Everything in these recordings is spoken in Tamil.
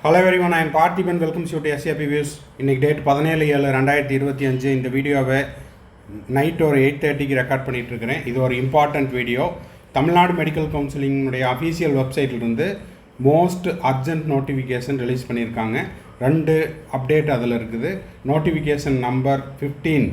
Hello everyone, I am Parthiban. Welcomes you to SAP views. இன்றைக்கி டேட் 17/7/2025. இந்த வீடியோவை நைட் ஒரு 8:30க்கு ரெக்கார்ட் பண்ணிகிட்ருக்கிறேன். இது ஒரு இம்பார்ட்டண்ட் வீடியோ. தமிழ்நாடு மெடிக்கல் கவுன்சிலினுடைய அஃபீஷியல் வெப்சைட்லேருந்து மோஸ்ட் அர்ஜென்ட் நோட்டிஃபிகேஷன் ரிலீஸ் பண்ணியிருக்காங்க. 2 அப்டேட் அதில் இருக்குது. Notification number 15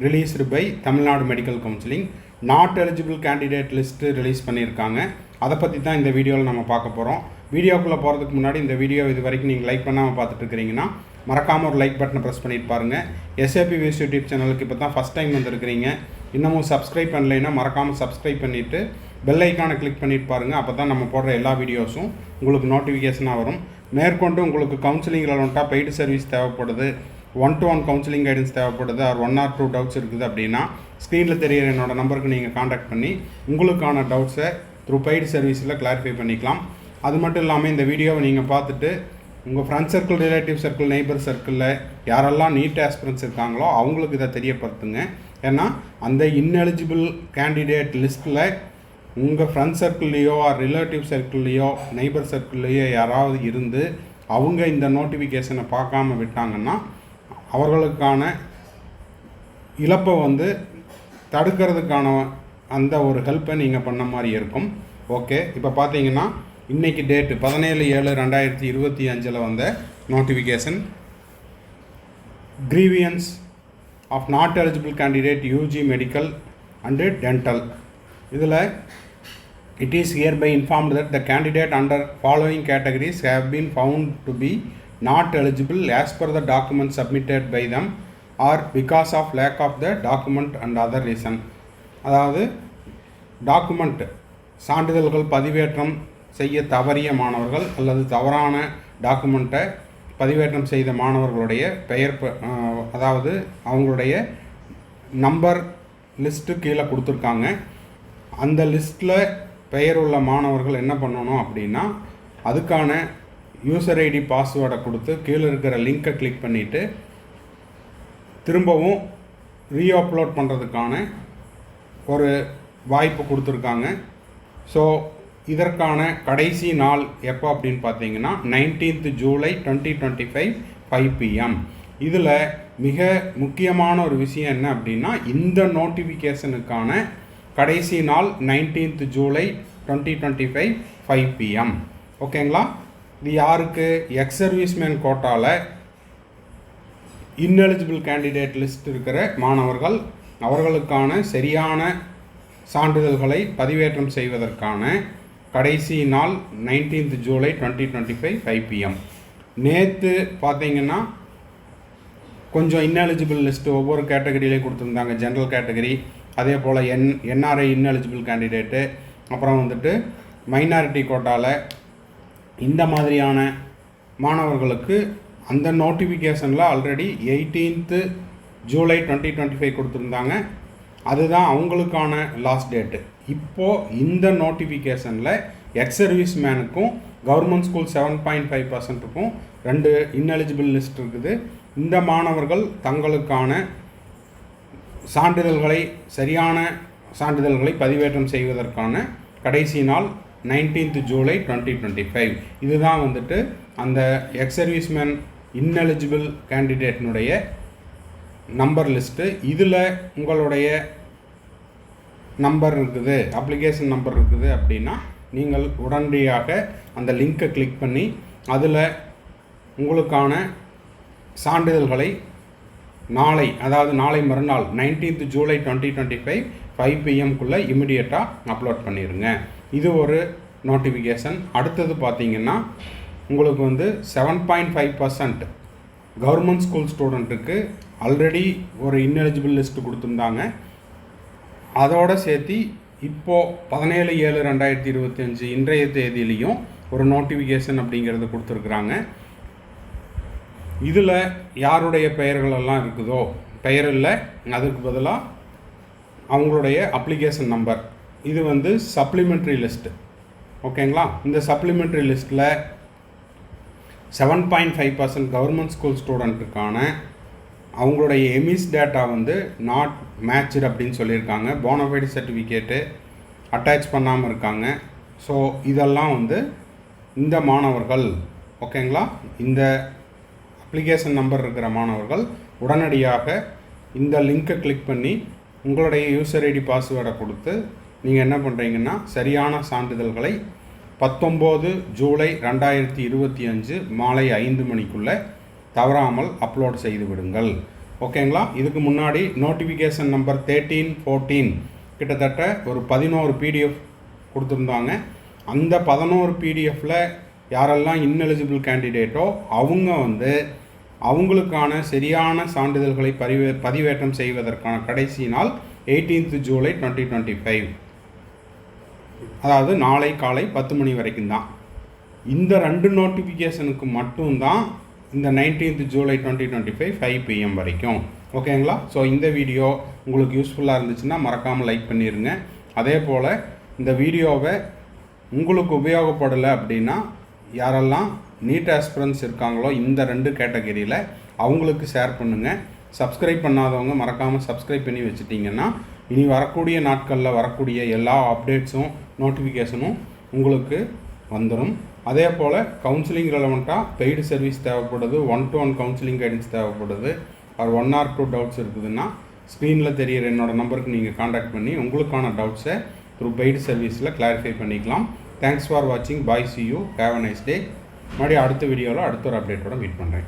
released by Tamil Nadu medical counselling. Not eligible candidate list release பண்ணியிருக்காங்க. அதை பற்றி தான் இந்த வீடியோவில் நம்ம பார்க்க போகிறோம். வீடியோக்குள்ளே போகிறதுக்கு முன்னாடி இந்த வீடியோ இது வரைக்கும் நீங்கள் லைக் பண்ணாமல் பார்த்துட்ருக்கிறீங்கன்னா மறக்காமல் ஒரு லைக் பட்டனை ப்ரெஸ் பண்ணிட்டு பாருங்கள். எஸ்ஏபி வியூஸ் யூடியூப் சேனலுக்கு இப்போ தான் ஃபஸ்ட் டைம் வந்துருக்கிறீங்க, இன்னமும் சப்ஸ்கிரைப் பண்ணலைன்னா மறக்காமல் சப்ஸ்கிரைப் பண்ணிவிட்டு பெல் ஐக்கானை கிளிக் பண்ணிட்டு பாருங்கள். அப்போ தான் நம்ம போடுற எல்லா வீடியோஸும் உங்களுக்கு நோட்டிஃபிகேஷனாக வரும். மேற்கொண்டு உங்களுக்கு கவுன்சிலிங் ரெலவெண்ட்டாக பெய்டு சர்வீஸ் தேவைப்படுது, 1-to-1 கவுன்சிலிங் கைடன்ஸ் தேவைப்படுது, ஆர் 1 or 2 டவுட்ஸ் இருக்குது அப்படின்னா ஸ்க்ரீனில் தெரியிற என்னோடய நம்பருக்கு நீங்கள் காண்டாக்ட் பண்ணி உங்களுக்கான டவுட்ஸை த்ரூ பெய்டு சர்வீஸில் கிளாரிஃபை பண்ணிக்கலாம். அது மட்டும் இல்லாமல் இந்த வீடியோவை நீங்கள் பார்த்துட்டு உங்கள் friend circle, relative circle, neighbour சர்க்கிளில் யாரெல்லாம் நீட் ஆஸ்பிரன்ஸ் இருக்காங்களோ அவங்களுக்கு இதை தெரியப்படுத்துங்க. ஏன்னா அந்த இன்எலிஜிபிள் கேண்டிடேட் லிஸ்ட்டில் உங்கள் ஃப்ரெண்ட் சர்க்கிள்லேயோ ரிலேட்டிவ் சர்க்கிள்லேயோ நெய்பர் சர்க்கிள்லேயோ யாராவது இருந்து அவங்க இந்த நோட்டிஃபிகேஷனை பார்க்காம விட்டாங்கன்னா அவர்களுக்கான இழப்பை தடுக்கிறதுக்கான அந்த ஒரு ஹெல்ப்பை நீங்கள் பண்ண மாதிரி இருக்கும். ஓகே, இப்போ பார்த்தீங்கன்னா இன்றைக்கி டேட்டு 17/7/2025 வந்த notification. Grievance of not eligible candidate UG medical and dental. இதில் it is hereby informed that the candidate under following categories have been found to be not eligible as per the document submitted by them or because of lack of the document and other reason. அதாவது டாக்குமெண்ட் சான்றிதழ்கள் பதிவேற்றம் செய்ய தவறிய மாணவர்கள் அல்லது தவறான டாக்குமெண்ட்டை பதிவேற்றம் செய்த மாணவர்களுடைய பெயர், அதாவது அவங்களுடைய நம்பர் லிஸ்ட்டு கீழே கொடுத்துருக்காங்க. அந்த லிஸ்ட்டில் பெயர் உள்ள மாணவர்கள் என்ன பண்ணணும் அப்படின்னா அதுக்கான யூசர் ஐடி பாஸ்வேர்டை கொடுத்து கீழே இருக்கிற லிங்க்கை கிளிக் பண்ணிவிட்டு திரும்பவும் ரீஅப்லோட் பண்ணுறதுக்கான ஒரு வாய்ப்பு கொடுத்துருக்காங்க. ஸோ இதற்கான கடைசி நாள் எப்போ அப்படின்னு பார்த்தீங்கன்னா 19th July 2025 5 PM. இதில் மிக முக்கியமான ஒரு விஷயம் என்ன அப்படின்னா இந்த நோட்டிஃபிகேஷனுக்கான கடைசி நாள் 19th July 2025 5 PM. ஓகேங்களா? இது யாருக்கு? எக்ஸ் சர்வீஸ்மேன் கோட்டாவில் இன்எலிஜிபிள் கேண்டிடேட் லிஸ்ட் இருக்கிற மாணவர்கள் அவர்களுக்கான சரியான சான்றிதழ்களை பதிவேற்றம் செய்வதற்கான கடைசி நாள் 19th July 2025 5 PM. நேற்று பார்த்தீங்கன்னா கொஞ்சம் இன்எலிஜிபிள் லிஸ்ட்டு ஒவ்வொரு கேட்டகரியிலையும் கொடுத்துருந்தாங்க. ஜென்ரல் கேட்டகரி, அதே போல் என்ஆர்ஐ இன்எலிஜிபிள் கேண்டிடேட்டு, அப்புறம் மைனாரிட்டி கோட்டாவில் இந்த மாதிரியான மாணவர்களுக்கு அந்த நோட்டிஃபிகேஷனில் ஆல்ரெடி 18th July 2025 கொடுத்துருந்தாங்க. அதுதான் அவங்களுக்கான லாஸ்ட் டேட்டு. இப்போது இந்த நோட்டிஃபிகேஷனில் எக்ஸ் சர்வீஸ் மேனுக்கும் கவர்மெண்ட் ஸ்கூல் 7.5%க்கும் 2 இன்எலிஜிபிள் லிஸ்ட் இருக்குது. இந்த மாணவர்கள் தங்களுக்கான சான்றிதழ்களை, சரியான சான்றிதழ்களை பதிவேற்றம் செய்வதற்கான கடைசி நாள் 19th July 2025. இதுதான் அந்த எக்ஸ் சர்வீஸ் மேன் இன்எலிஜிபிள் கேண்டிடேட்னுடைய நம்பர் லிஸ்ட்டு. இதில் உங்களுடைய நம்பர் இருக்குது, அப்ளிகேஷன் நம்பர் இருக்குது அப்படின்னா நீங்கள் உடனடியாக அந்த லிங்க்கை கிளிக் பண்ணி அதில் உங்களுக்கான சான்றிதழ்களை நாளை, அதாவது நாளை மறுநாள் 19th July 2025 5 PM இமிடியேட்டாக அப்லோட் பண்ணிடுங்க. இது ஒரு நோட்டிஃபிகேஷன். அடுத்தது பார்த்திங்கன்னா உங்களுக்கு 7.5% கவர்மெண்ட் ஸ்கூல் ஸ்டூடெண்ட்டுக்கு ஆல்ரெடி ஒரு இன்எலிஜிபிள் லிஸ்ட்டு கொடுத்துருந்தாங்க. அதோடு சேர்த்து இப்போது 17/7/2025 இன்றைய தேதியிலையும் ஒரு நோட்டிஃபிகேஷன் அப்படிங்கிறது கொடுத்துருக்குறாங்க. இதில் யாருடைய பெயர்களெல்லாம் இருக்குதோ, பெயர் இல்லை, அதுக்கு பதிலாக அவங்களுடைய அப்ளிகேஷன் நம்பர், இது சப்ளிமெண்ட்ரி லிஸ்ட்டு. ஓகேங்களா? இந்த சப்ளிமெண்ட்ரி லிஸ்ட்டில் 7.5% கவர்மெண்ட் ஸ்கூல் ஸ்டூடெண்ட்டுக்கான அவங்களுடைய எமிஸ் டேட்டா நாட் மேட்ச்டு அப்படின்னு சொல்லியிருக்காங்க. போனஃபைடு சர்டிஃபிகேட்டு அட்டாச் பண்ணாமல் இருக்காங்க. ஸோ இதெல்லாம் இந்த மாணவர்கள் ஓகேங்களா? இந்த அப்ளிகேஷன் நம்பர் இருக்கிற மாணவர்கள் உடனடியாக இந்த லிங்க்கை கிளிக் பண்ணி உங்களுடைய யூசர் ஐடி பாஸ்வேர்டை கொடுத்து நீங்கள் என்ன பண்ணுறீங்கன்னா சரியான சான்றிதழ்களை 19 ஜூலை 2025 மாலை 5 மணிக்குள்ளே தவறாமல் அப்லோட் செய்து விடுங்கள். ஓகேங்களா? இதுக்கு முன்னாடி நோட்டிஃபிகேஷன் நம்பர் 13, 14 கிட்டத்தட்ட ஒரு 11 பிடிஎஃப் கொடுத்துருந்தாங்க. அந்த 11 பிடிஎஃப்பில் யாரெல்லாம் இன்எலிஜிபிள் கேண்டிடேட்டோ அவங்க அவங்களுக்கான சரியான சான்றிதழ்களை பதிவேற்றம் செய்வதற்கான கடைசி நாள் 18 ஜூலை 2025, அதாவது நாளை காலை 10 மணி வரைக்கும் தான். இந்த 2 நோட்டிஃபிகேஷனுக்கு மட்டும்தான் இந்த 19th ஜூலை 2025 5 PM வரைக்கும். ஓகேங்களா? ஸோ இந்த வீடியோ உங்களுக்கு யூஸ்ஃபுல்லாக இருந்துச்சுன்னா மறக்காமல் லைக் பண்ணிடுங்க. அதே போல் இந்த வீடியோவை உங்களுக்கு உபயோகப்படலை அப்படின்னா யாரெல்லாம் நீட் ஆஸ்பிரன்ஸ் இருக்காங்களோ இந்த 2 கேட்டகரியில் அவங்களுக்கு ஷேர் பண்ணுங்கள். சப்ஸ்கிரைப் பண்ணாதவங்க மறக்காமல் சப்ஸ்கிரைப் பண்ணி வச்சுட்டிங்கன்னா இனி வரக்கூடிய நாட்களில் வரக்கூடிய எல்லா அப்டேட்ஸும் நோட்டிஃபிகேஷனும் உங்களுக்கு வந்துடும். அதே போல் கவுன்சிலிங் ரெலவெண்ட்டாக பெய்டு சர்வீஸ் தேவைப்படுது, 1-to-1 கவுன்சிலிங் கைடன்ஸ் தேவைப்படுது, ஒரு 1 or 2 டவுட்ஸ் இருக்குதுன்னா ஸ்க்ரீனில் தெரிகிற என்னோடய நம்பருக்கு நீங்கள் காண்டாக்ட் பண்ணி உங்களுக்கான டவுட்ஸை த்ரூ பெய்டு சர்வீஸில் கிளாரிஃபை பண்ணிக்கலாம். தேங்க்ஸ் ஃபார் வாட்சிங். Bye, see you, have a nice day. மறுபடியும் அடுத்த வீடியோவில் அடுத்த ஒரு அப்டேட்டோட மீட் பண்ணுறேன்.